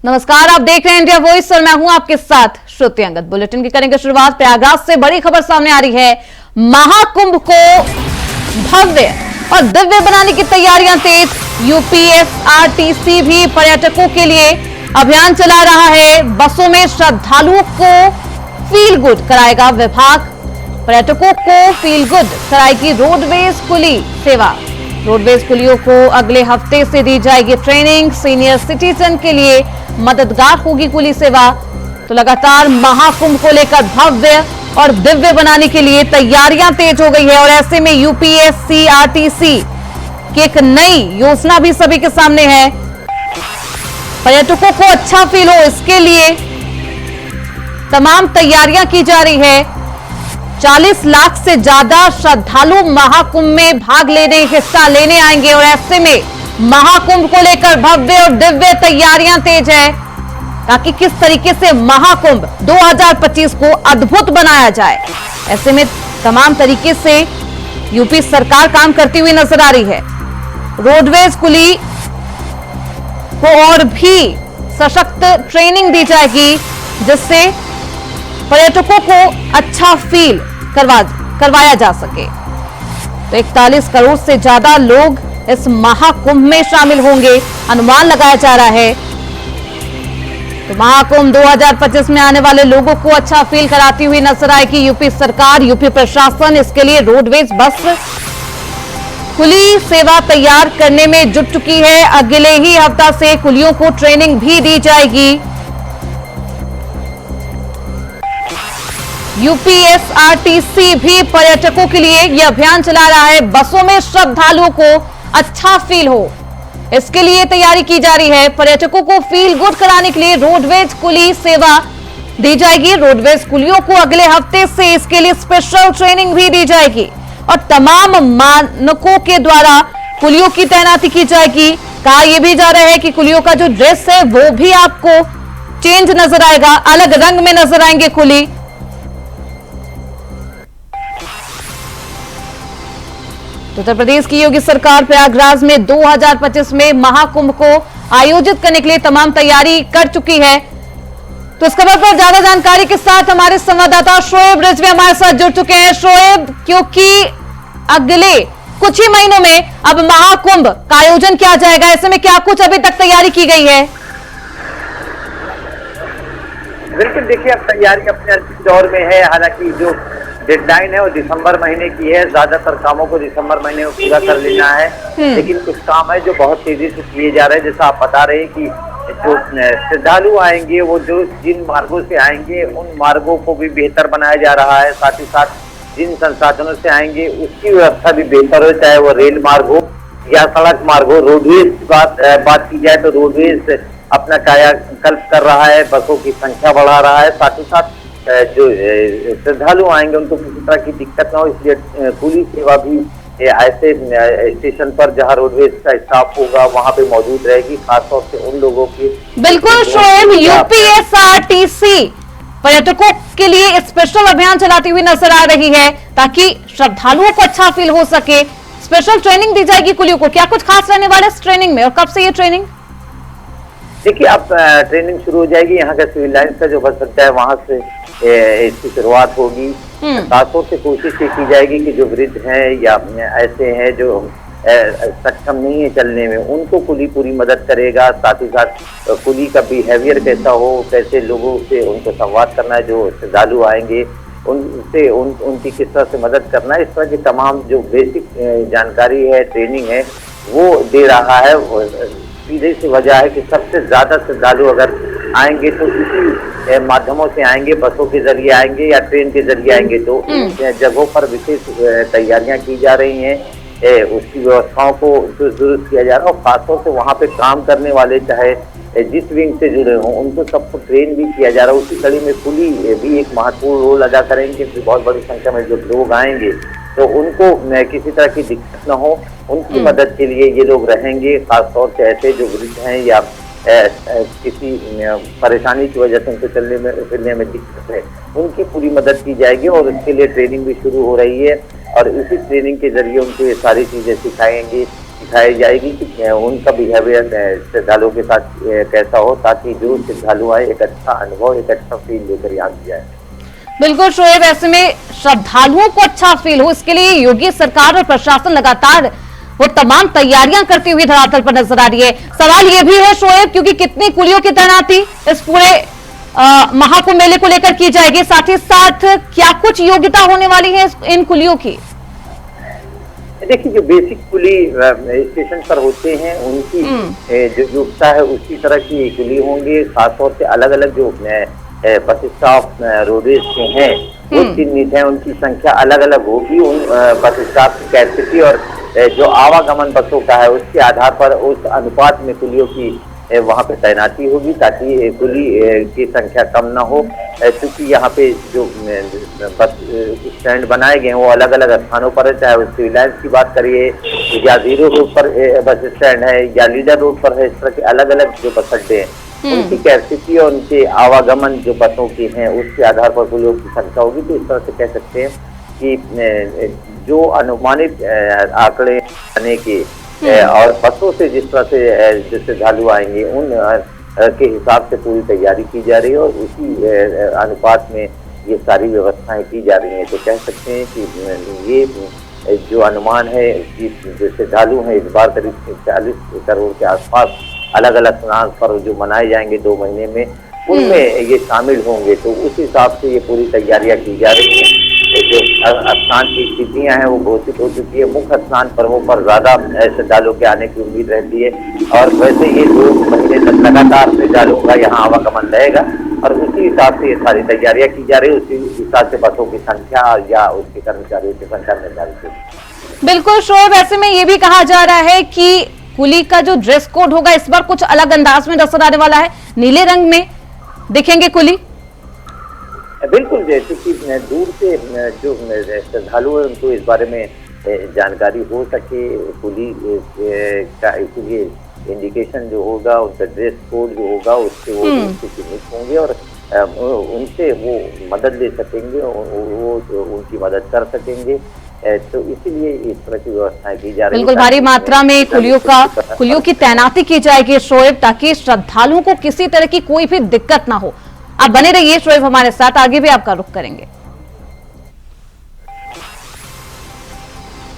नमस्कार, आप देख रहे हैं इंडिया वॉइस और मैं हूं आपके साथ श्रुति अंगद। बुलेटिन की करेंगे शुरुआत। प्रयागराज से बड़ी खबर सामने आ रही है। महाकुंभ को भव्य और दिव्य बनाने की तैयारियां तेज। यूपीएसआरटीसी भी पर्यटकों के लिए अभियान चला रहा है। बसों में श्रद्धालुओं को फील गुड कराएगा विभाग। पर्यटकों को फील गुड कराएगी रोडवेज कुली सेवा। रोडवेज कुलियों को अगले हफ्ते से दी जाएगी ट्रेनिंग। सीनियर सिटीजन के लिए मददगार होगी कुली सेवा। तो लगातार महाकुंभ को लेकर भव्य और दिव्य बनाने के लिए तैयारियां तेज हो गई है और ऐसे में यूपीएसआरटीसी की एक नई योजना भी सभी के सामने है। पर्यटकों को अच्छा फील हो, इसके लिए तमाम तैयारियां की जा रही है। 40 लाख से ज्यादा श्रद्धालु महाकुंभ में भाग लेने, हिस्सा लेने आएंगे और ऐसे में महाकुंभ को लेकर भव्य और दिव्य तैयारियां तेज है ताकि किस तरीके से महाकुंभ 2025 को अद्भुत बनाया जाए। ऐसे में तमाम तरीके से यूपी सरकार काम करती हुई नजर आ रही है। रोडवेज कुली को और भी सशक्त ट्रेनिंग दी जाएगी जिससे पर्यटकों को अच्छा फील करवाया जा सके। तो 41 करोड़ से ज्यादा लोग इस महाकुंभ में शामिल होंगे, अनुमान लगाया जा रहा है। तो महाकुंभ 2025 में आने वाले लोगों को अच्छा फील कराती हुई नजर आएगी यूपी सरकार, यूपी प्रशासन। इसके लिए रोडवेज बस कुली सेवा तैयार करने में जुट चुकी है। अगले ही हफ्ता से कुलियों को ट्रेनिंग भी दी जाएगी। यूपीएसआरटीसी भी पर्यटकों के लिए यह अभियान चला रहा है। बसों में श्रद्धालुओं को अच्छा फील हो, इसके लिए तैयारी की जा रही है। पर्यटकों को फील गुड कराने के लिए रोडवेज कुली सेवा दी जाएगी। रोडवेज कुलियों को अगले हफ्ते से इसके लिए स्पेशल ट्रेनिंग भी दी जाएगी और तमाम मानकों के द्वारा कुलियों की तैनाती की जाएगी। कहा यह भी जा रहा है कि कुलियों का जो ड्रेस है वो भी आपको चेंज नजर आएगा, अलग रंग में नजर आएंगे कुली। उत्तर प्रदेश की योगी सरकार प्रयागराज में 2025 में महाकुंभ को आयोजित करने के लिए तमाम तैयारी कर चुकी है। तो इस खबर पर ज्यादा जानकारी के साथ हमारे संवाददाता शोएब रिजवी हमारे साथ जुड़ चुके हैं। शोएब, क्योंकि अगले कुछ ही महीनों में अब महाकुंभ का आयोजन किया जाएगा, ऐसे में क्या कुछ अभी तक तैयारी की गई है? बिल्कुल, देखिए अब तैयारी अपने अंतिम दौर में है। हालांकि जो डेडलाइन है वो दिसंबर महीने की है। ज्यादातर कामों को दिसंबर महीने में पूरा कर लेना है, लेकिन कुछ काम है जो बहुत तेजी से किए जा रहे हैं। जैसा आप बता रहे हैं कि जो श्रद्धालु आएंगे वो जो जिन मार्गों से आएंगे उन मार्गों को भी बेहतर बनाया जा रहा है। साथ ही साथ जिन संसाधनों से आएंगे उसकी व्यवस्था भी बेहतर हो, चाहे वो रेल मार्ग हो या सड़क मार्ग हो। रोडवेज की बात की जाए तो रोडवेज अपना कायाकल्प कर रहा है, बसों की संख्या बढ़ा रहा है। साथ ही साथ जो श्रद्धालु आएंगे उनको किसी तरह की दिक्कत ना हो, इसलिए कुली सेवा भी ऐसे स्टेशन पर जहां रोडवेज का स्टाफ होगा वहां पे मौजूद रहेगी, खासतौर से उन लोगों की। बिल्कुल शोएब, यूपीएसआरटीसी पर्यटकों के लिए स्पेशल अभियान चलाती हुई नजर आ रही है ताकि श्रद्धालुओं को अच्छा फील हो सके। स्पेशल ट्रेनिंग दी जाएगी कुलियों को। क्या कुछ खास रहने वाला है इस ट्रेनिंग में और कब से ये ट्रेनिंग? देखिए अब ट्रेनिंग शुरू हो जाएगी। यहाँ का सिविल लाइन्स का जो बस अड्डा है वहां से इसकी शुरुआत होगी। खासतौर से कोशिश ये की जाएगी कि जो वृद्ध हैं या ऐसे हैं जो सक्षम नहीं है चलने में, उनको कुली पूरी मदद करेगा। साथ ही साथ कुली का बिहेवियर कैसा हो, कैसे लोगों से उनको संवाद करना है, जो श्रद्धालु आएंगे उनसे उनकी किस तरह से मदद करना है, इस तरह की तमाम जो बेसिक जानकारी है, ट्रेनिंग है, वो दे रहा है। सीधे सी वजह है कि सबसे ज्यादा श्रद्धालु अगर आएंगे तो इसी माध्यमों से आएंगे, बसों के जरिए आएंगे या ट्रेन के जरिए आएंगे। तो इन जगहों पर विशेष तैयारियां की जा रही हैं, उसकी व्यवस्थाओं को दुरुस्त किया जा रहा है और खासतौर से वहाँ पे काम करने वाले चाहे जिस विंग से जुड़े हों उनको सबको ट्रेन भी किया जा रहा है। उसी कड़ी में कुली भी एक महत्वपूर्ण रोल अदा करेंगे। बहुत बड़ी संख्या में जो लोग आएंगे तो उनको किसी तरह की दिक्कत न हो, उनकी मदद के लिए ये लोग रहेंगे। खासतौर से ऐसे जो वृद्ध हैं या किसी परेशानी की वजह से उनको चलने में फिरने में दिक्कत है, उनकी पूरी मदद की जाएगी और इसके लिए ट्रेनिंग भी शुरू हो रही है और इसी ट्रेनिंग के जरिए उनको ये सारी चीजें सिखाएंगे सिखाई जाएगी कि उनका बिहेवियर श्रद्धालुओं के साथ कैसा हो, ताकि जो श्रद्धालु आए एक अच्छा अनुभव, एक अच्छा फील लेकर यहाँ जाए। बिल्कुल शोएब, ऐसे में श्रद्धालुओं को अच्छा फील हो, इसके लिए योगी सरकार और प्रशासन लगातार वो तमाम तैयारियां करती हुई धरातल पर नजर आ रही है। सवाल ये भी है शोएब, क्योंकि कितनी कुलियों की तैनाती इस पूरे महाकुंभ मेले को लेकर की जाएगी, साथ ही साथ क्या कुछ योग्यता होने वाली है इन कुलियों की? देखिए, जो बेसिक कुली स्टेशन पर होते हैं उनकी जो योग्यता है उसी तरह की कुली होंगे। खासतौर से अलग अलग जो बस स्टॉप रोडवेज के हैं वो चिन्हित है, उनकी संख्या अलग अलग होगी। उन बस स्टॉप की कैपेसिटी और जो आवागमन बसों का है उसके आधार पर उस अनुपात में कुलियों की वहाँ पे तैनाती होगी, ताकि कुली की संख्या कम ना हो। क्योंकि यहाँ पे जो बस स्टैंड बनाए गए हैं वो अलग अलग स्थानों पर है, चाहे उस सिविल लाइन्स की बात करिए या जीरो रोड पर बस स्टैंड है या लीडर रोड पर है, इस तरह के अलग अलग जो बस अड्डे हैं उनकी कैपेसिटी और उनके आवागमन जो बसों की हैं उसके आधार पर कुलियों की संख्या होगी। तो इस तरह से कह सकते हैं कि जो अनुमानित आंकड़े आने के और बसों से जिस तरह से जो श्रद्धालु आएंगे उन के हिसाब से पूरी तैयारी की जा रही है और उसी अनुपात में ये सारी व्यवस्थाएं की जा रही हैं। तो कह सकते हैं कि ये जो अनुमान है कि जो श्रद्धालु हैं इस बार करीब 40 करोड़ के आसपास अलग अलग स्नान पर्व जो मनाए जाएंगे 2 महीने में, उनमें ये शामिल होंगे। तो उस हिसाब से ये पूरी तैयारियां की जा रही हैं। जो स्नान की स्थितियां हैं वो घोषित हो चुकी है। मुख्य स्नान पर्वों पर ज्यादा श्रद्धालुओं के आने की उम्मीद रहती है और वैसे ये 2 महीने तक लगातार श्रद्धालुओं का यहाँ आवागमन रहेगा और उसी हिसाब से ये सारी तैयारियां की जा रही है। उसी हिसाब से बसों की संख्या या उसके कर्मचारियों की संख्या निर्धारित है। बिल्कुल शोएब, ऐसे में ये भी कहा जा रहा है कि कुली का जो ड्रेस कोड होगा इस बार कुछ अलग अंदाज में नजर आने वाला है, नीले रंग में दिखेंगे कुली। बिल्कुल, जैसे कि दूर से जो श्रद्धालु है उनको इस बारे में जानकारी हो सके, कुली का इसलिए इंडिकेशन जो होगा उनका ड्रेस कोड जो होगा उससे वो चिन्हित होंगे और उनसे वो मदद ले सकेंगे, वो उनकी मदद कर सकेंगे। तो इसीलिए इस तरह की व्यवस्थाएं की जा रही है। बिल्कुल, भारी मात्रा में कुलियों की तैनाती की जाएगी शोएब, ताकि श्रद्धालुओं को किसी तरह की कोई भी दिक्कत ना हो। आप बने रहिए शोएब हमारे साथ, आगे भी आपका रुख करेंगे।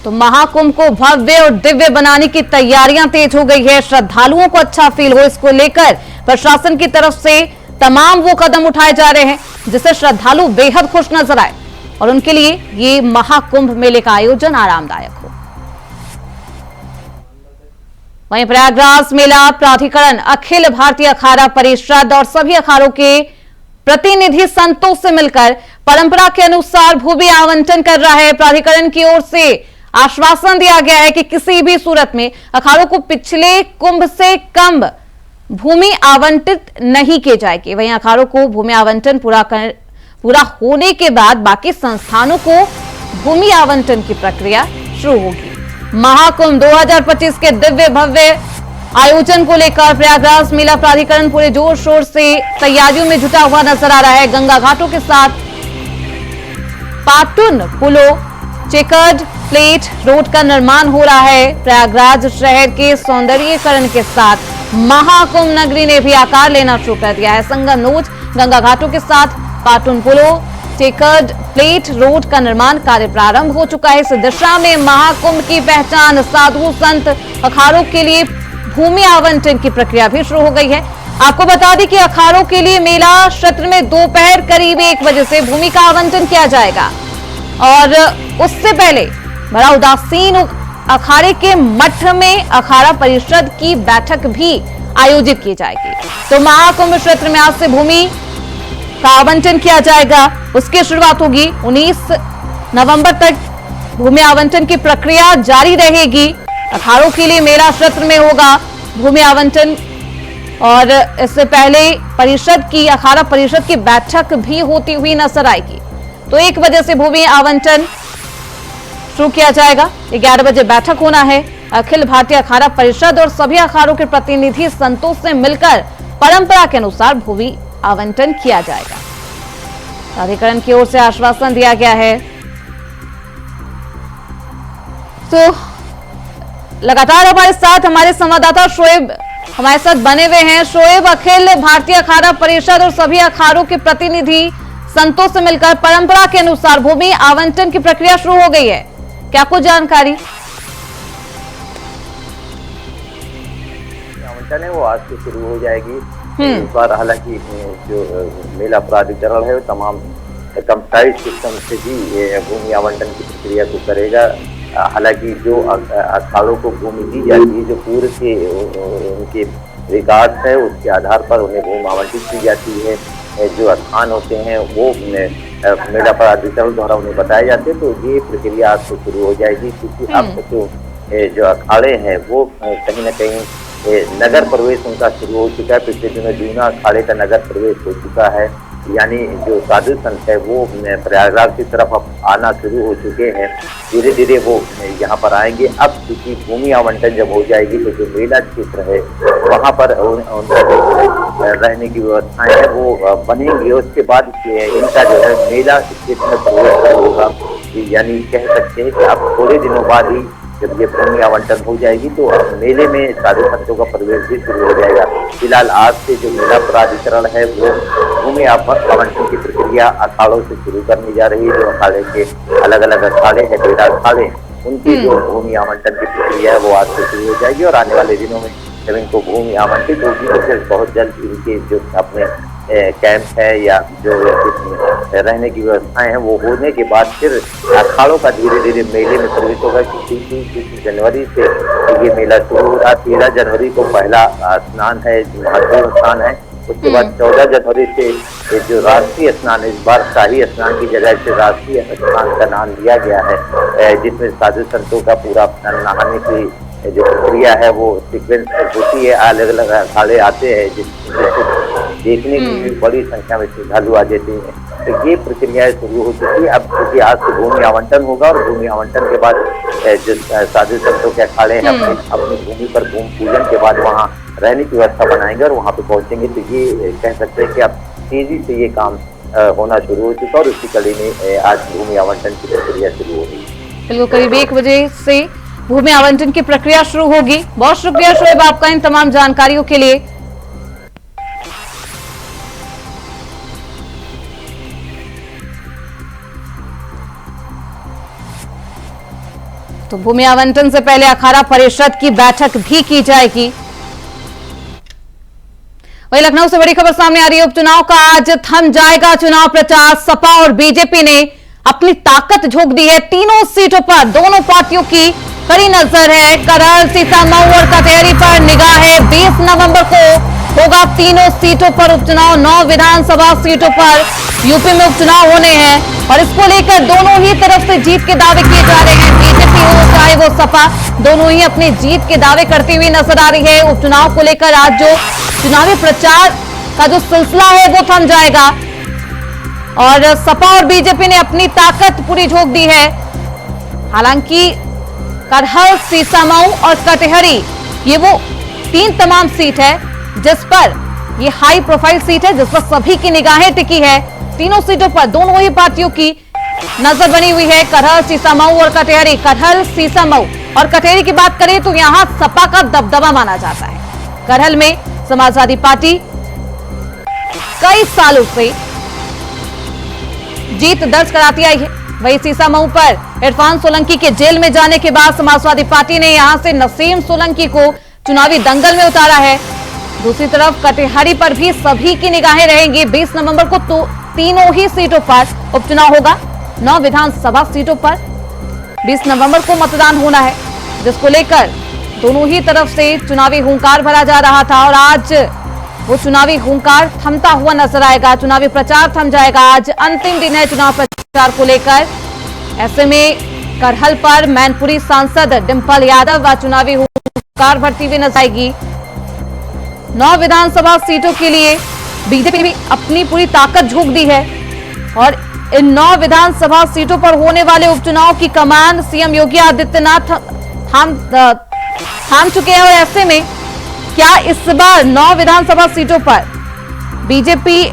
तो महाकुंभ को भव्य और दिव्य बनाने की तैयारियां तेज हो गई है। श्रद्धालुओं को अच्छा फील हो, इसको लेकर प्रशासन की तरफ से तमाम वो कदम उठाए जा रहे हैं जिससे श्रद्धालु बेहद खुश नजर आए और उनके लिए ये महाकुंभ मेले का आयोजन आरामदायक हो। वहीं प्रयागराज मेला प्राधिकरण अखिल भारतीय अखाड़ा परिषद और सभी अखाड़ों के प्रतिनिधि संतों से मिलकर परंपरा के अनुसार भूमि आवंटन कर रहा है। प्राधिकरण की ओर से आश्वासन दिया गया है कि किसी भी सूरत में अखाड़ों को पिछले कुंभ से कम भूमि आवंटित नहीं की जाएगी। वहीं अखाड़ों को भूमि आवंटन पूरा होने के बाद बाकी संस्थानों को भूमि आवंटन की प्रक्रिया शुरू होगी। महाकुंभ 2025 के दिव्य भव्य आयोजन को लेकर प्रयागराज मेला प्राधिकरण पूरे जोर शोर से तैयारियों में जुटा हुआ नजर आ रहा है। गंगा घाटों के साथ पाटुन पुलों, चेकर्ड प्लेट रोड का निर्माण हो रहा है। प्रयागराज शहर के सौंदर्यीकरण के साथ महाकुंभ नगरी ने भी आकार लेना शुरू कर दिया है। संगमनोज गंगा घाटों के साथ पाटुन पुलों, चेकर्ड प्लेट रोड का निर्माण कार्य प्रारंभ हो चुका है। इस दिशा में महाकुंभ की पहचान साधु संत अखाड़ों के लिए भूमि आवंटन की प्रक्रिया भी शुरू हो गई है। आपको बता दें कि अखाड़ों के लिए मेला क्षेत्र में दोपहर करीब 1 बजे से भूमि का आवंटन किया जाएगा और उससे पहले बड़ा उदासीन अखाड़े के मठ में अखाड़ा परिषद की बैठक भी आयोजित की जाएगी। तो महाकुंभ क्षेत्र में आज से भूमि का आवंटन किया जाएगा। उसकी शुरुआत होगी 19 नवंबर तक भूमि आवंटन की प्रक्रिया जारी रहेगी। अखाड़ों के लिए मेला क्षेत्र में होगा भूमि आवंटन और इससे पहले अखाड़ा परिषद की बैठक भी होती हुई नजर आएगी। तो 1 बजे से भूमि आवंटन शुरू किया जाएगा। 11 बजे बैठक होना है। अखिल भारतीय अखाड़ा परिषद और सभी अखाड़ों के प्रतिनिधि संतों से मिलकर परंपरा के अनुसार भूमि आवंटन किया जाएगा। प्राधिकरण की ओर से आश्वासन दिया गया है। तो लगातार हमारे साथ हमारे संवाददाता शोएब हमारे साथ बने हुए हैं। शोएब, अखिल भारतीय अखाड़ा परिषद और सभी अखाड़ों के प्रतिनिधि संतों से मिलकर परंपरा के अनुसार भूमि आवंटन की प्रक्रिया शुरू हो गई है, क्या कुछ जानकारी? आवंटन है वो आज से शुरू हो जाएगी। इस बार हालांकि जो मेला प्राधिकरण है वो तमाम कंप्यूटराइज सिस्टम से भी भूमि आवंटन की प्रक्रिया को करेगा। हालांकि जो अखाड़ों को भूमि दी जाती है, जो पूर्व के उनके विकास है उसके आधार पर उन्हें भूमि आवंटित की जाती है। जो स्थान होते हैं वो मेला प्राधिकरण द्वारा उन्हें बताए जाते हैं। तो ये प्रक्रिया आज से शुरू हो जाएगी, क्योंकि अब जो अखाड़े हैं वो कहीं न कहीं नगर प्रवेश उनका शुरू हो चुका है। पिछले दिनों जूना अखाड़े का नगर प्रवेश हो चुका है, यानी जो साधु संत है वो प्रयागराज की तरफ अब आना शुरू हो चुके हैं। धीरे धीरे वो यहाँ पर आएंगे। अब क्योंकि भूमि आवंटन जब हो जाएगी तो जो मेला क्षेत्र है वहाँ पर उनका जो रहने की व्यवस्थाएं है वो बनेंगी। उसके बाद इनका जो है मेला क्षेत्र में प्रवेश होगा, यानी कह सकते हैं कि अब थोड़े दिनों बाद ही जब ये भूमि आवंटन हो जाएगी तो मेले में साधु संतों का प्रवेश भी शुरू हो जाएगा। फिलहाल आज से जो मेला प्राधिकरण है वो भूमि आवंटन की प्रक्रिया अखाड़ों से शुरू करने जा रही है। जो अखाड़े के अलग अलग अखाड़े हैं, 13 अखाड़े, उनकी जो भूमि आवंटन की प्रक्रिया है वो आज से शुरू हो जाएगी। और आने वाले दिनों में जब इनको भूमि आवंटित होगी तो फिर बहुत जल्द इनके जो अपने कैंप है या जो रहने की व्यवस्थाएं हैं वो होने के बाद फिर अखाड़ों का धीरे धीरे मेले में प्रवेश होगा। 30 जनवरी से ये मेला शुरू हो रहा। 13 जनवरी को पहला स्नान है, महत्वपूर्ण स्नान है। उसके बाद 14 जनवरी से जो राष्ट्रीय स्नान है, इस बार शाही स्नान की जगह से राष्ट्रीय स्नान का नाम दिया गया है, जिसमें साधु संतों का पूरा नहाने की जो प्रक्रिया है वो सीक्वेंस होती है। अलग अलग अखाड़े आते हैं जिसको देखने की भी बड़ी संख्या में श्रद्धालु आ जाते हैं। तो ये प्रक्रिया शुरू हो चुकी है। अब क्योंकि आज से भूमि आवंटन होगा और भूमि आवंटन के बाद जो साधु संतों के अखाड़े हैं अपनी भूमि पर भूमि पूजन के बाद वहाँ रहने की व्यवस्था बनाएंगे और वहाँ पे पहुँचेंगे। तो ये कह सकते हैं कि अब तेजी से ये काम होना शुरू हो चुका और उसी कड़ी में आज भूमि आवंटन की प्रक्रिया शुरू होगी। बिल्कुल, करीब 1 बजे से भूमि आवंटन की प्रक्रिया शुरू होगी। बहुत शुक्रिया शोएब आपका इन तमाम जानकारियों के लिए। तो भूमि आवंटन से पहले अखाड़ा परिषद की बैठक भी की जाएगी। वहीं लखनऊ से बड़ी खबर सामने आ रही है। उपचुनाव का आज थम जाएगा चुनाव प्रचार। सपा और बीजेपी ने अपनी ताकत झोंक दी है। तीनों सीटों पर दोनों पार्टियों की कड़ी नजर है। करहल, सीतामऊ और कटेहरी पर निगाह है। 20 नवंबर को होगा तीनों सीटों पर उपचुनाव। 9 विधानसभा सीटों पर यूपी में उपचुनाव होने हैं और इसको लेकर दोनों ही तरफ से जीत के दावे किए जा रहे हैं। बीजेपी हो चाहे वो सपा, दोनों ही अपने जीत के दावे करती हुई नजर आ रही है। उपचुनाव को लेकर आज जो चुनावी प्रचार का जो सिलसिला है वो थम जाएगा और सपा और बीजेपी ने अपनी ताकत पूरी झोंक दी है। हालांकि करहल, सीतामऊ और कटेहरी ये वो 3 तमाम सीट है जिस पर ये हाई प्रोफाइल सीट है, जिस पर सभी की निगाहें टिकी है। तीनों सीटों पर दोनों ही पार्टियों की नजर बनी हुई है। करहल, सीतामऊ और कटेहरी। करहल, सीतामऊ और कटेहरी की बात करें तो यहां सपा का दबदबा माना जाता है। करहल में समाजवादी पार्टी कई सालों से जीत दर्ज कराती आई है। वहीं सीतामऊ पर इरफान सोलंकी के जेल में जाने के बाद समाजवादी पार्टी ने यहां से नसीम सोलंकी को चुनावी दंगल में उतारा है। दूसरी तरफ कटेहरी पर भी सभी की निगाहें रहेंगी। 20 नवंबर को तो तीनों ही सीटों पर उपचुनाव होगा। 9 विधानसभा सीटों पर 20 नवंबर को मतदान होना है, जिसको लेकर दोनों ही तरफ से चुनावी हुंकार भरा जा रहा था और आज वो चुनावी हुंकार थमता हुआ नजर आएगा। चुनावी प्रचार थम जाएगा। आज अंतिम दिन है चुनाव प्रचार को लेकर। ऐसे में करहल पर मैनपुरी सांसद डिंपल यादव चुनावी हुंकार भरती हुई नजर आएगी। 9 विधानसभा सीटों के लिए बीजेपी ने भी अपनी पूरी ताकत झोंक दी है और इन 9 विधानसभा सीटों पर होने वाले उपचुनाव की कमान सीएम योगी आदित्यनाथ थाम चुके हैं। और ऐसे में क्या इस बार 9 विधानसभा सीटों पर बीजेपी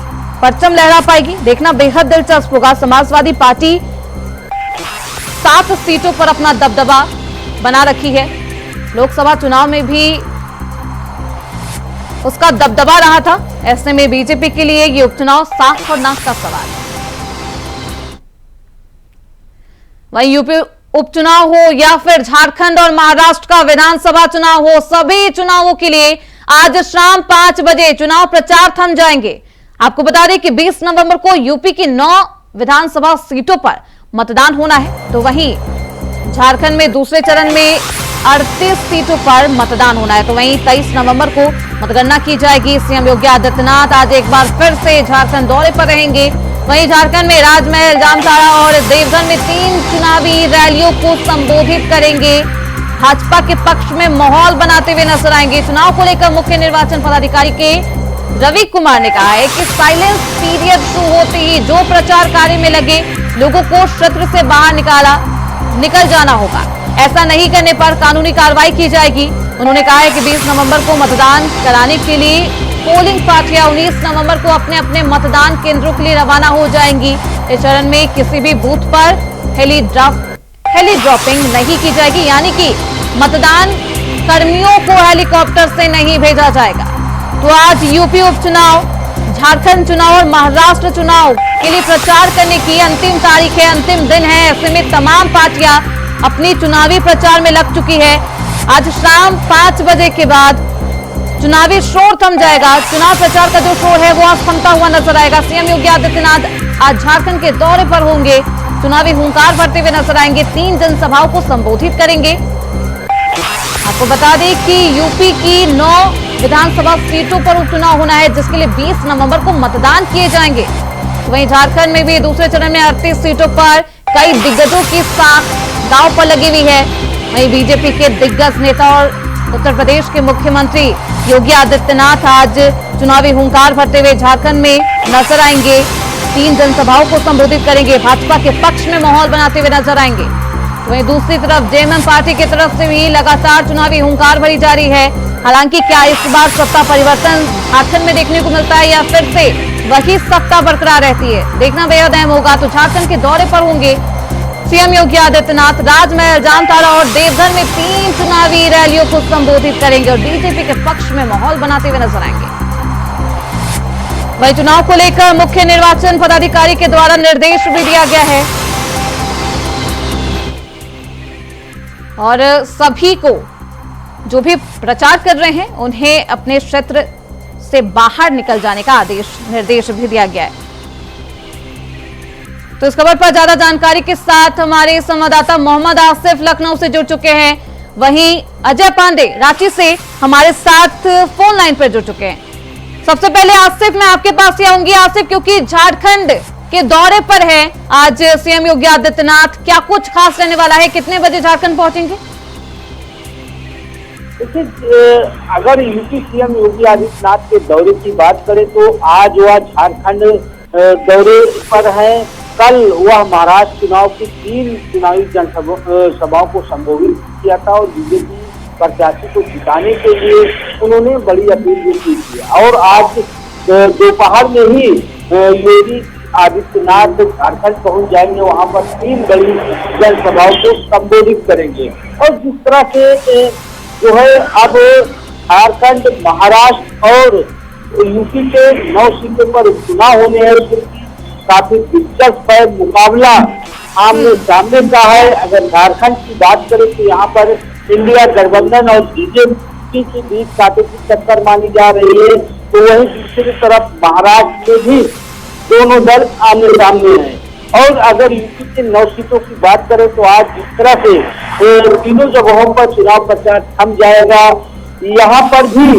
परचम लहरा पाएगी, देखना बेहद दिलचस्प होगा। समाजवादी पार्टी 7 सीटों पर अपना दबदबा बना रखी है। लोकसभा चुनाव में भी उसका दबदबा रहा था। ऐसे में बीजेपी के लिए ये उपचुनाव सांख और नाक का सवाल है। वहीं यूपी उपचुनाव हो या फिर झारखंड और महाराष्ट्र का विधानसभा चुनाव हो, सभी चुनावों के लिए आज शाम 5 बजे चुनाव प्रचार थम जाएंगे। आपको बता दें कि 20 नवंबर को यूपी की 9 विधानसभा सीटों पर मतदान होना है, तो वहीं झारखंड में दूसरे चरण में 38 सीटों पर मतदान होना है। तो वहीं 23 नवंबर को मतगणना की जाएगी। सीएम योगी आदित्यनाथ आज एक बार फिर से झारखंड दौरे पर रहेंगे। वहीं झारखंड में राजमहल, जामताड़ा और देवघर में 3 चुनावी रैलियों को संबोधित करेंगे। भाजपा के पक्ष में माहौल बनाते हुए नजर आएंगे। चुनाव को लेकर मुख्य निर्वाचन पदाधिकारी के रवि कुमार ने कहा है कि साइलेंस पीरियड शुरू होते ही जो प्रचार कार्य में लगे लोगों को क्षेत्र से बाहर निकल जाना होगा। ऐसा नहीं करने पर कानूनी कार्रवाई की जाएगी। उन्होंने कहा है कि 20 नवंबर को मतदान कराने के लिए पोलिंग पार्टियां 19 नवंबर को अपने अपने मतदान केंद्रों के लिए रवाना हो जाएंगी। इस चरण में किसी भी बूथ पर हेली ड्रॉपिंग नहीं की जाएगी, यानी कि मतदान कर्मियों को हेलीकॉप्टर से नहीं भेजा जाएगा। तो आज यूपी उपचुनाव, झारखंड चुनाव और महाराष्ट्र चुनाव के लिए प्रचार करने की अंतिम तारीख है, अंतिम दिन है। ऐसे में तमाम पार्टियां अपनी चुनावी प्रचार में लग चुकी है। आज शाम 5 बजे के बाद चुनावी शोर थम जाएगा। चुनाव प्रचार का जो शोर है वो आज थमता हुआ नजर आएगा। सीएम योगी आदित्यनाथ आज झारखंड के दौरे पर होंगे। चुनावी हुंकार भरते हुए नजर आएंगे। 3 जनसभाओं को संबोधित करेंगे। आपको बता दें कि यूपी की 9 विधानसभा सीटों पर उपचुनाव होना है, जिसके लिए 20 नवंबर को मतदान किए जाएंगे। वहीं झारखंड में भी दूसरे चरण में 38 सीटों पर कई दिग्गजों की साख दांव पर लगी हुई है। वहीं बीजेपी के दिग्गज नेता और उत्तर प्रदेश के मुख्यमंत्री योगी आदित्यनाथ आज चुनावी हुंकार भरते हुए झारखंड में नजर आएंगे। 3 जनसभाओं को संबोधित करेंगे। भाजपा के पक्ष में माहौल बनाते हुए नजर आएंगे। तो वहीं दूसरी तरफ जेएमएम पार्टी की तरफ से भी लगातार चुनावी हुंकार भरी जा रही है। हालांकि क्या इस बार सत्ता परिवर्तन झारखंड में देखने को मिलता है या फिर से वही सत्ता बरकरार रहती है, देखना बेहद अहम होगा। तो झारखंड के दौरे पर होंगे सीएम योगी आदित्यनाथ। राजमहल, जामताड़ा और देवघर में 3 चुनावी रैलियों को संबोधित करेंगे और बीजेपी के पक्ष में माहौल बनाते हुए नजर आएंगे। वहीं चुनाव को लेकर मुख्य निर्वाचन पदाधिकारी के द्वारा निर्देश भी दिया गया है और सभी को जो भी प्रचार कर रहे हैं उन्हें अपने क्षेत्र से बाहर निकल जाने का निर्देश भी दिया गया है। तो इस खबर पर ज्यादा जानकारी के साथ हमारे संवाददाता मोहम्मद आसिफ लखनऊ से जुड़ चुके हैं। वहीं अजय पांडे रांची से हमारे साथ फोन लाइन पर जुड़ चुके हैं। सबसे पहले आसिफ, मैं आपके पास ही आऊंगी। आसिफ, क्योंकि झारखंड के दौरे पर है आज सीएम योगी आदित्यनाथ, क्या कुछ खास रहने वाला है? कितने बजे झारखंड पहुंचेंगे? देखिए, अगर यूपी सीएम योगी आदित्यनाथ के दौरे की बात करें तो आज वह झारखंड दौरे पर है। कल वह महाराष्ट्र चुनाव की 3 चुनावी जनसभाओं को संबोधित किया था और बीजेपी प्रत्याशी को जिताने के लिए उन्होंने बड़ी अपील भी की थी। और आज दोपहर में ही योगी आदित्यनाथ झारखंड पहुंच जाएंगे। वहां पर 3 बड़ी जनसभाओं को संबोधित करेंगे। और जिस तरह से जो है अब झारखंड, महाराष्ट्र और यूपी के 9 सीटों पर चुनाव होने हैं, काफी दिलचस्प है। मुकाबला आमने सामने का है। अगर झारखंड की बात करें तो यहाँ पर इंडिया गठबंधन और बीजेपी के बीच काफी टक्कर मानी जा रही है। तो वहीं दूसरी तरफ महाराष्ट्र में भी दोनों दल आमने सामने हैं। और अगर यूपी के 9 सीटों की बात करें तो आज जिस तरह से तीनों जगहों पर चुनाव प्रचार थम जाएगा, यहाँ पर भी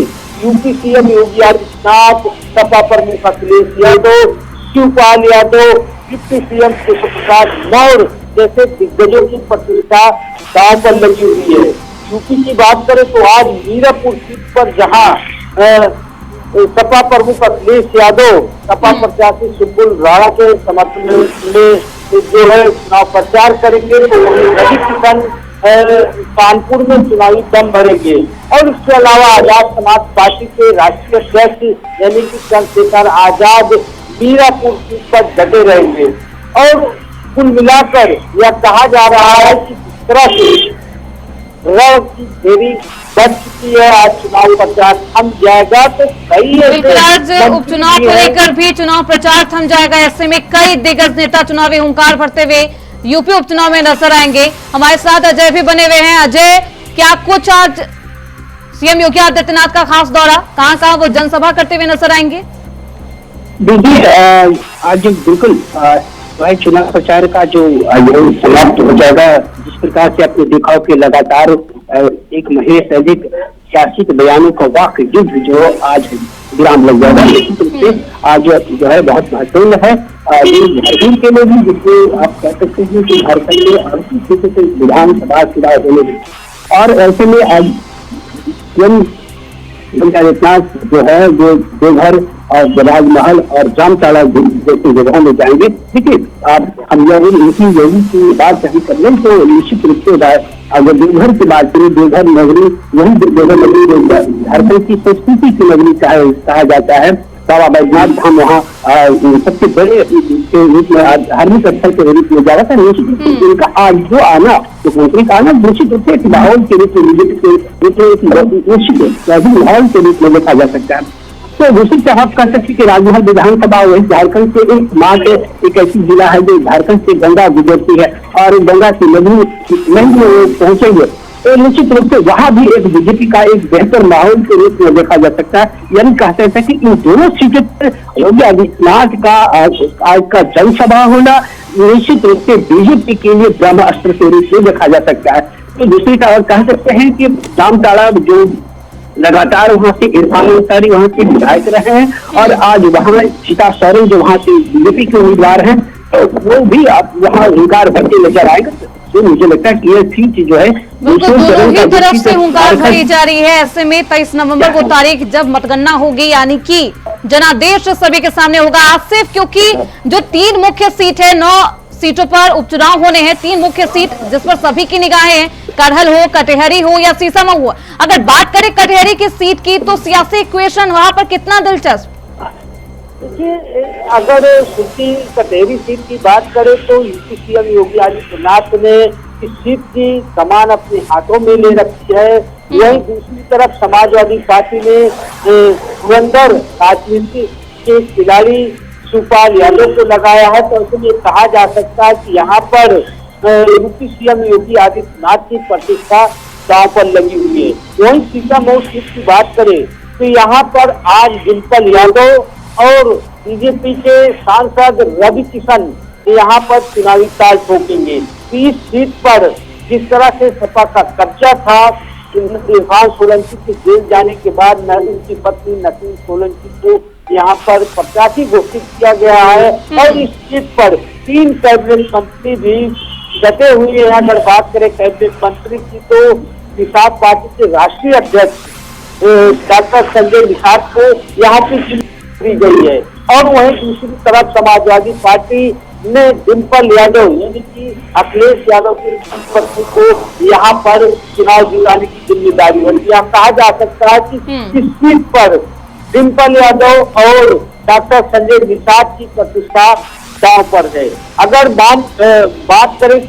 यूपी सीएम योगी आदित्यनाथ, सपा प्रमुख अखिलेश यादव, शिवपाल यादव, डिप्टी सीएम केशव प्रसाद मौर्य जैसे दिग्गजों की प्रतिष्ठा दांव पर लगी हुई है। यूपी की बात करें तो आज मीरापुर सीट पर जहां सपा प्रमुख अखिलेश यादव, सपा प्रत्याशी सुब्बुल राणा के समर्थन में जो है चुनाव प्रचार करेंगे, तो वहीं रवि किशन कानपुर में चुनावी दम भरेंगे। और इसके अलावा आजाद समाज पार्टी के राष्ट्रीय अध्यक्ष यानी कि चंद्रशेखर आजाद मीरापुर सीट पर डटे रहेंगे। और कुल मिलाकर यह कहा जा रहा है कि जिस तरह से रण की देरी बच चुकी है। आज चुनाव प्रचार थम जाएगा तो कई बिल्कुल आज उपचुनाव को लेकर भी चुनाव प्रचार थम जाएगा। ऐसे में कई दिग्गज नेता चुनावी हुंकार भरते हुए यूपी उपचुनाव में नजर आएंगे। हमारे साथ अजय भी बने हुए हैं। अजय, क्या कुछ आज सीएम योगी आदित्यनाथ का खास दौरा, कहां वो जनसभा करते हुए नजर आएंगे? देखिए आज बिल्कुल चुनाव प्रचार का जो समाप्त हो जाएगा। जिस प्रकार से आपने देखा कि लगातार एक महीने से अधिक सियासी बयानों का वाकई युद्ध जो आज विराम लग जाएगा। निश्चित रूप से आज जो है बहुत महत्वपूर्ण है झारखंड के लिए भी, जिसमें आप कह सकते हैं कि झारखंड में 38 से विधानसभा चुनाव होने में, और ऐसे में आज योगी आदित्यनाथ जो है वो देवघर और राजमहल और जामताड़ा जैसी जगहों में जाएंगे। देखिए हम योगी की बात कहीं कर लें तो निश्चित रूप से अगर देवघर की बात करें, देवघर नगरी वही देवघर नगरी झारखंड की संस्कृति की नगरी कहा जाता है। बाबा बैजनाथ धाम वहाँ सबसे बड़े रूप में धार्मिक स्थल के रूप में जा रहा था। निश्चित रूप से इनका आज जो आना, मुख्यमंत्री का आना निश्चित रूप से एक माहौल के रूप में निश्चित माहौल के रूप में देखा जा सकता है। तो दूसरी तरफ आप कह सकते कि राजमहल विधानसभा वही झारखंड से एकमात्र एक ऐसी जिला है जो झारखंड से गंगा गुजरती है और गंगा की नदी में पहुंचेंगे तो निश्चित रूप से वहां भी एक बीजेपी का एक बेहतर माहौल के रूप में देखा जा सकता है। यानी कह सकते हैं कि इन दोनों सीटों पर योगी आदित्यनाथ का आज का जनसभा होना निश्चित रूप से बीजेपी के लिए ब्रह्मास्त्र के रूप में देखा जा सकता है। तो दूसरी तरफ कह सकते हैं कि जामताड़ा जो लगातार वहां से इरफान अंसारी वहां से विधायक रहे हैं और आज वहां सीता सोरेन जो वहां से बीजेपी के उम्मीदवार हैं तो वो भी आप वहां हुंकार भरते नजर आएगा। तो मुझे लगता है कि ये सीट जो है दोनों ही तरफ से हुंकार भरी जा रही है। ऐसे में 23 नवंबर को तारीख जब मतगणना होगी, यानी कि जनादेश सभी के सामने होगा आसिफ, क्योंकि जो 3 मुख्य सीट है, 9 सीटों पर उपचुनाव होने हैं। 3 मुख्य सीट जिस पर सभी की निगाहें हैं, कटहल हो, कटिहरी हो या सीसामऊ हो। अगर बात करें कटिहरी की सीट की तो सियासी इक्वेशन वहां पर कितना दिलचस्प? देखिए अगर सूची कटेरी सीट की बात करें तो यूपी सीएम योगी आदित्यनाथ ने इस सीट की कमान अपने हाथों में ले रखी है। वहीं दूसरी तरफ समाजवादी पार्टी ने धुरंधर राजनीति के खिलाड़ी शिवपाल यादव को लगाया है। तो ऐसे में कहा जा सकता है कि यहाँ पर यूपी सीएम योगी आदित्यनाथ की प्रतिष्ठा दांव पर लगी हुई है। वहीं सीतामऊ सीट की बात करें तो यहाँ पर आज डिम्पल यादव और बीजेपी के सांसद रवि किशन यहाँ पर चुनावी ताल ठोकेंगे। इस सीट पर जिस तरह से सपा का कब्जा था, इरफान सोलंकी के जेल जाने के बाद उनकी पत्नी नसीम सोलंकी को यहाँ पर प्रत्याशी घोषित किया गया है और इस सीट पर 3 कैबिनेट मंत्री भी डटे हुए हैं। अगर बात करें कैबिनेट मंत्री की तो निषाद पार्टी के राष्ट्रीय अध्यक्ष डॉक्टर संजय निषाद को यहाँ पे दी गई है और वहीं दूसरी तरफ समाजवादी पार्टी ने डिम्पल यादव यानी कि अखिलेश यादव की पत्नी को यहाँ पर चुनाव दिलाने की जिम्मेदारी है। यहाँ कहा जा सकता है कि इस सीट पर डिम्पल यादव और डॉक्टर संजय निषाद की प्रतिष्ठा दांव पर है। अगर बात करें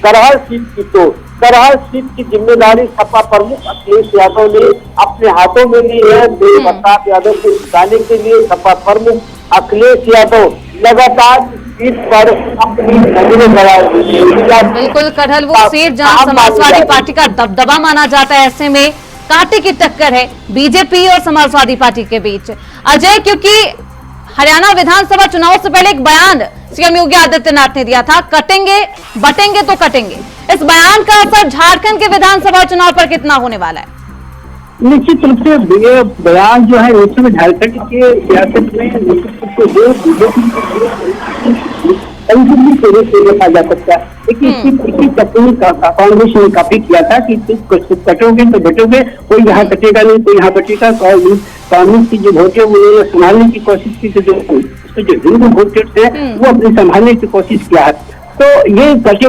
करहल सीट की तो करहल सीट की जिम्मेदारी सपा प्रमुख अखिलेश यादव ने अपने हाथों में ली है। देव प्रताप यादव को जिताने के लिए सपा प्रमुख अखिलेश यादव लगातार सीट पर अपनी नजरें बढ़ाए हुए हैं। बिल्कुल कटहल वो सीट जहां समाजवादी पार्टी का दबदबा माना जाता है, ऐसे में कांटे की टक्कर है बीजेपी और समाजवादी पार्टी के बीच। अजय, क्योंकि हरियाणा विधानसभा चुनाव से पहले एक बयान सीएम योगी आदित्यनाथ ने दिया था, कटेंगे बटेंगे तो कटेंगे। इस बयान का असर झारखंड के विधानसभा चुनाव पर कितना होने वाला है? निश्चित रूप से ये बयान जो है उस समय झारखंड के सियासत में निश्चित रूप से देखा जा सकता है। लेकिन कांग्रेस ने काफी किया था कि कटोगे तो बटोगे, कोई यहाँ कटेगा नहीं, कोई यहाँ बटेगा। कांग्रेस की जो वोटर उन्होंने संभालने की कोशिश की, जो हिंदू वोटर थे वो अपने संभालने की कोशिश किया है। तो ये कटने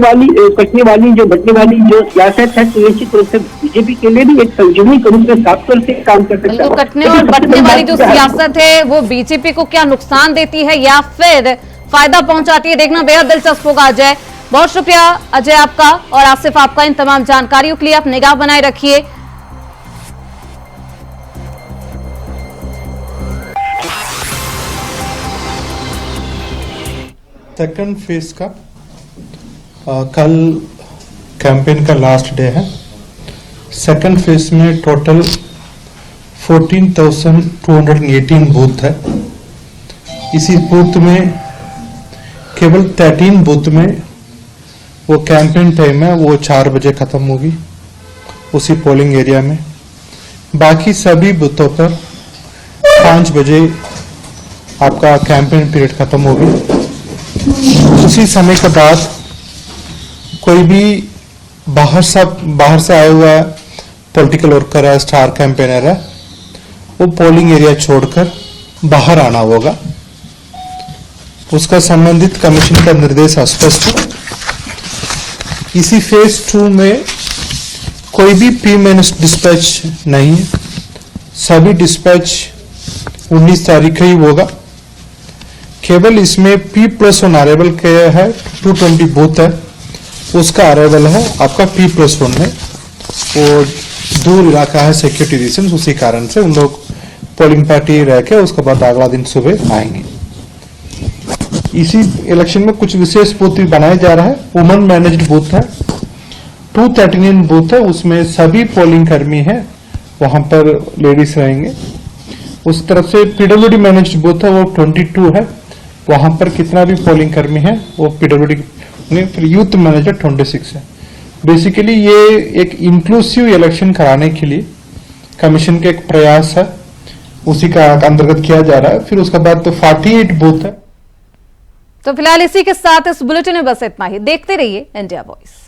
वाली जो बटने वाली जो सियासत है तो निश्चित रूप से बीजेपी के लिए भी एक संजीवनी के रूप में साफ तौर से काम कर सकता है। कटने और बटने वाली जो सियासत है वो बीजेपी को क्या नुकसान देती है या फिर फायदा पहुंचाती है, देखना बेहद दिलचस्प होगा। अजय, बहुत शुक्रिया अजय आपका और आसिफ आपका इन तमाम जानकारियों के लिए। आप निगाह बनाए रखिए। सेकंड फेज का कल कैंपेन का लास्ट डे है। सेकंड फेज में टोटल 14,218 बूथ है। इसी बूथ में केवल 13 बूथ में वो कैंपेन टाइम है, वो 4 बजे खत्म होगी उसी पोलिंग एरिया में। बाकी सभी बूथों पर 5 बजे आपका कैंपेन पीरियड खत्म होगी। उसी समय के बाद कोई भी बाहर से आया हुआ पॉलिटिकल वर्कर है, स्टार कैंपेनर है, वो पोलिंग एरिया छोड़कर बाहर आना होगा। उसका संबंधित कमीशन का निर्देश स्पष्ट है। इसी फेज 2 में कोई भी P- डिस्पैच नहीं है। सभी डिस्पैच 19 तारीख ही होगा। केवल इसमें P+1 अराइवल के है, 220 बूथ है, उसका अराइवल है आपका P+1 है। वो दूर इलाका है सिक्योरिटी रीजन, उसी कारण से उन लोग पोलिंग पार्टी रह के उसके बाद अगला दिन सुबह आएंगे। इसी इलेक्शन में कुछ विशेष बूथ भी बनाया जा रहा है। वुमन मैनेज्ड बूथ है, 239 बूथ है, उसमें सभी पोलिंग कर्मी है, वहां पर लेडीज रहेंगे। उस तरफ से PWD मैनेज्ड बूथ है, वो 22 है, वहां पर कितना भी पोलिंग कर्मी है वो PWD। फिर यूथ मैनेजर 26 है। बेसिकली ये एक इंक्लूसिव इलेक्शन कराने के लिए कमीशन का एक प्रयास है, उसी का अंतर्गत किया जा रहा है। फिर उसके बाद तो 48 बूथ है। तो फिलहाल इसी के साथ इस बुलेटिन में बस इतना ही। देखते रहिए इंडिया वॉइस।